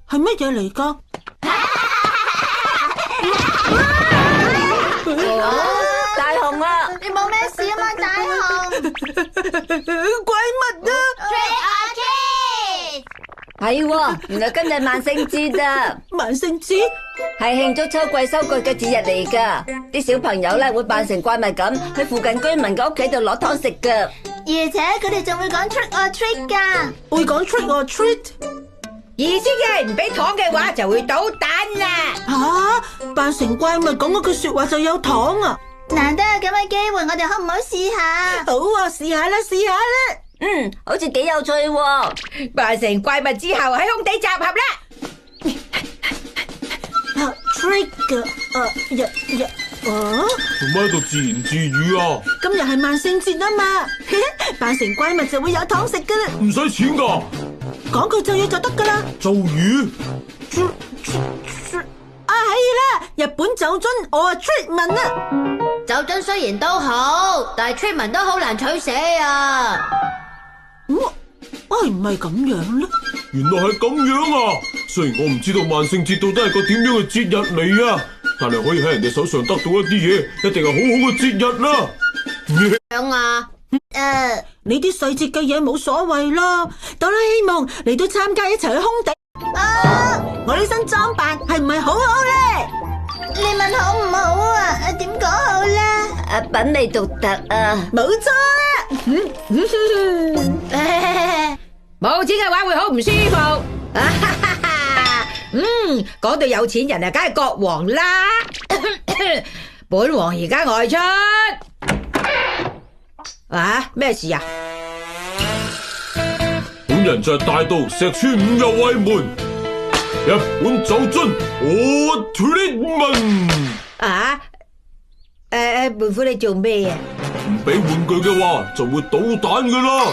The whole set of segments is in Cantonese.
係乜嘢嚟㗎？大雄啊，你冇咩事啊嘛，大雄？怪物啊！ Trick or treat！ 係喎，原來今日萬聖節啊，萬聖節係慶祝秋季收割嘅節日嚟噶。啲小朋友咧會扮成怪物咁，去附近居民嘅屋企度攞糖食噶。而且佢哋仲會講 trick or treat 㗎。會講 trick or treat。意思即係唔俾糖嘅話就會搗蛋啦。吓，扮成怪物講嗰句說話就有糖啊！難得有咁嘅機會，我哋可唔可以試下？好啊，試下啦，試下啦。好似幾有趣喎。扮成怪物之後喺空地集合啦。trick 做乜喺度自言自語啊？今日係萬聖節啊嘛，扮成怪物就會有糖食噶啦。唔使錢噶，講句咒語就得噶啦。咒語啊係啦，日本酒樽我係 treatment 啊。酒樽雖然都好，但係 treatment 都好難取捨啊。唔係咁樣咧？原來係咁樣啊！雖然我唔知道萬聖節到底係個點樣嘅節日嚟啊，但係可以喺人哋手上得到一啲嘢，一定係好好嘅節日啦。樣啊？你啲細節嘅嘢冇所謂咯。哆啦 A 夢嚟到參加一齊去空地。我呢身裝扮係唔係好好咧？你問好唔好啊？點講好咧？品味獨特啊！冇錯啊！冇錢嘅話會好唔舒服。講到有錢人啊，梗係國王啦。本王而家外出。咩事啊？本人就係大盜石川五右衛門，日本酒樽我 treatment。胖虎你做咩啊？唔俾玩具嘅話就會搗蛋噶啦。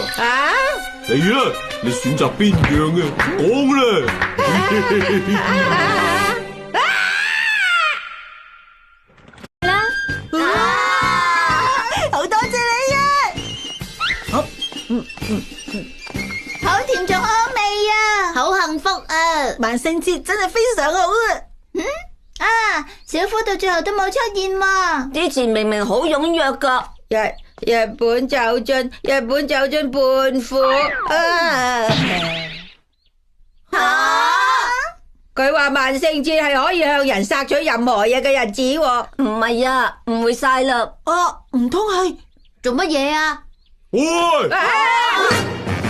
嚟啦，你選擇邊樣嘅？講啦。好多謝你啊！好甜仲好味啊，好幸福啊！萬聖節真係非常好啊！小夫到最後都冇出現喎。之前明明好踴躍噶。日本酒樽胖虎佢話萬聖節係可以向人索取任何嘢嘅日子喎。唔係啊，誤會晒啦。唔通係做乜嘢啊？喂，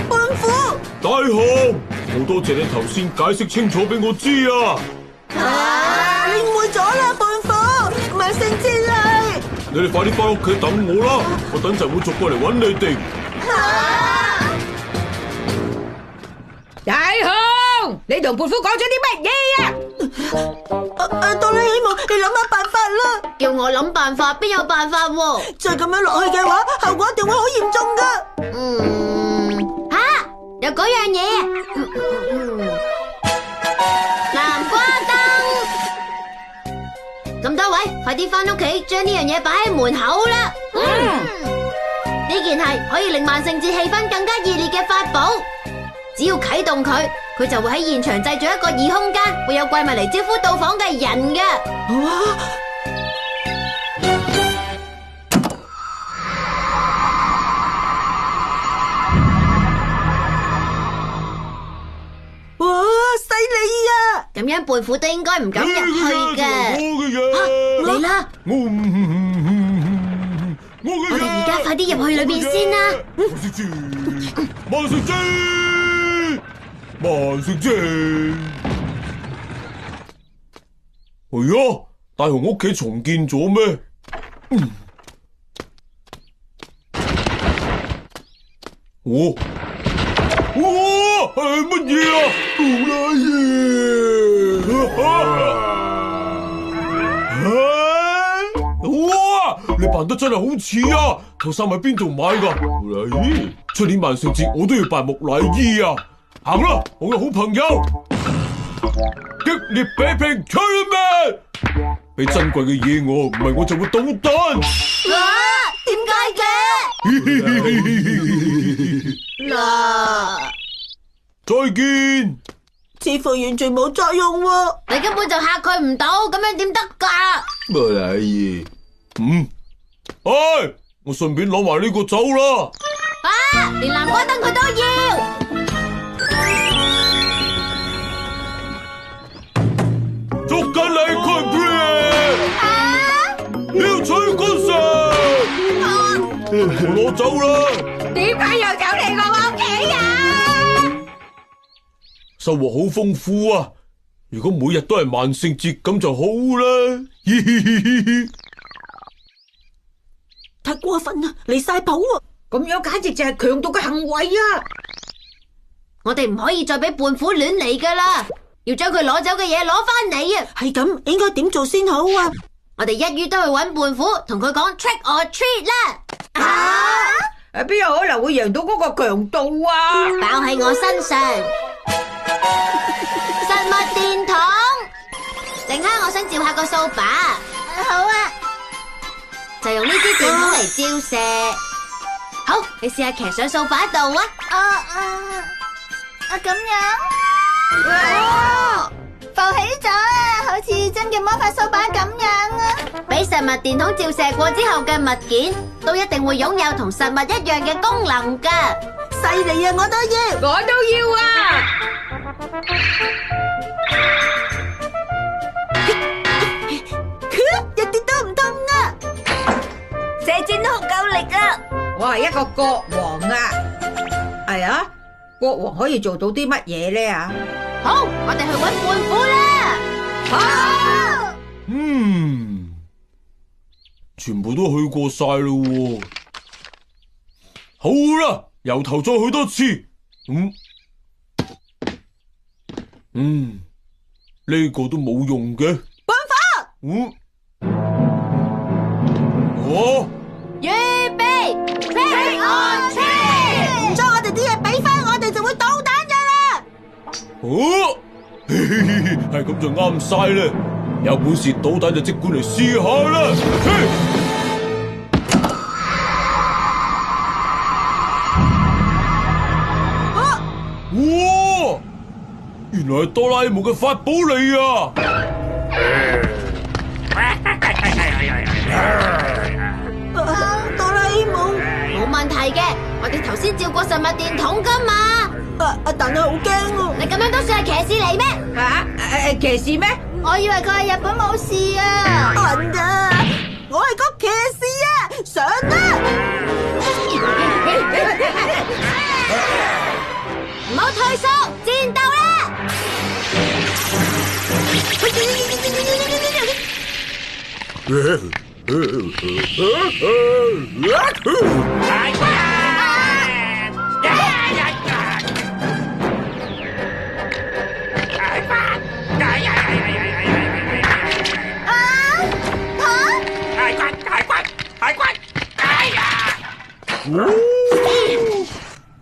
胖虎？大雄，好多謝你頭先解釋清楚俾我知啊！你誤會咗啦，胖虎！萬聖節係。你哋快啲翻屋企等我啦，我等陣會逐個嚟揾你哋。大雄，你同胖虎講咗啲乜嘢啊？哆啦 A 夢，你諗下辦法啦！叫我諗辦法，邊有辦法喎？再咁樣落去嘅話，後果一定會好嚴重噶。有嗰樣嘢。南瓜燈。咁多位，快啲翻屋企，將呢樣嘢擺喺門口啦。呢件係可以令萬聖節氣氛更加熱烈嘅法寶。只要啟動佢，佢就會喺現場製造一個異空間，會有怪物嚟招呼到訪嘅人嘅。哇，犀利啊！咁樣胖虎都應該唔敢入去嘅。嚟啦！我哋而家快啲入去裏邊先啦！萬聖節，萬聖節！係啊，大雄屋企重建咗咩？哇，係乜嘢啊？杜拉爺！哇，你扮得真係好似啊！套衫喺邊度買噶？咦，出年萬聖節我都要扮木乃伊啊！行啦，我嘅好朋友，激烈比拼 tournament， 俾珍貴嘅嘢我，唔係我就會搗蛋。點解嘅？再見。似乎完全冇作用喎。你根本就嚇佢唔到，咁樣點得㗎？乜嚟？我順便攞埋呢個走啦。啊！連南瓜燈佢都要。捉緊你佢！要取嗰時，攞走啦！點解又走嚟我屋企啊？收穫好豐富啊！如果每日都係萬聖節咁就好啦。嘻嘻嘻嘻，太過分啦，離晒譜啊！咁樣簡直就係強盜嘅行為啊！我哋唔可以再俾胖虎亂嚟㗎啦，要將佢攞走嘅嘢攞翻嚟啊！係咁，應該點做先好啊？我哋一於都去揾胖虎，同佢講 trick or treat 啦！邊有可能會贏到嗰個強盜啊？包喺我身上，實物電筒。靜香，我想照下個掃把。好啊，就用呢支電筒嚟照射。好，你試下騎上掃把度啊！咁樣，哇，浮起咗啊，好似真嘅魔法掃把咁樣啊！俾實物電筒照射過之後嘅物件，都一定會擁有同實物一樣嘅功能㗎。犀利啊！我都要，我都要啊！一啲都唔痛啊！射箭都好夠力啊！我係一個國王啊！係啊，國王可以做到啲乜嘢咧啊？好，我哋去揾胖虎啦！好，全部都去過晒咯。好啦，由頭再去多次。呢個都冇用嘅。辦法。預備 ，trick or treat，將我哋啲嘢俾翻我哋就會搗蛋噶啦。係咁就啱晒啦！有本事搗蛋就即管嚟試下啦！哇！原來係哆啦 A 夢嘅法寶嚟啊！哆啦 A 夢，冇問題嘅，我哋頭先照過實物電筒噶嘛。但係好驚喎。你咁樣都算係騎士嚟咩？騎士咩？我以為佢係日本武士啊！我係個騎士啊！上啦！唔好退縮，戰鬥啦！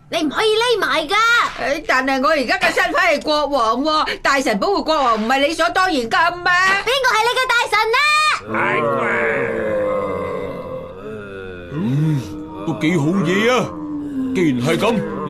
你唔可以匿埋噶。但係我而家嘅身份係國王喎，大臣保護國王唔係理所當然噶嘛？邊個係你嘅大臣啊？都幾好嘢啊！既然係咁。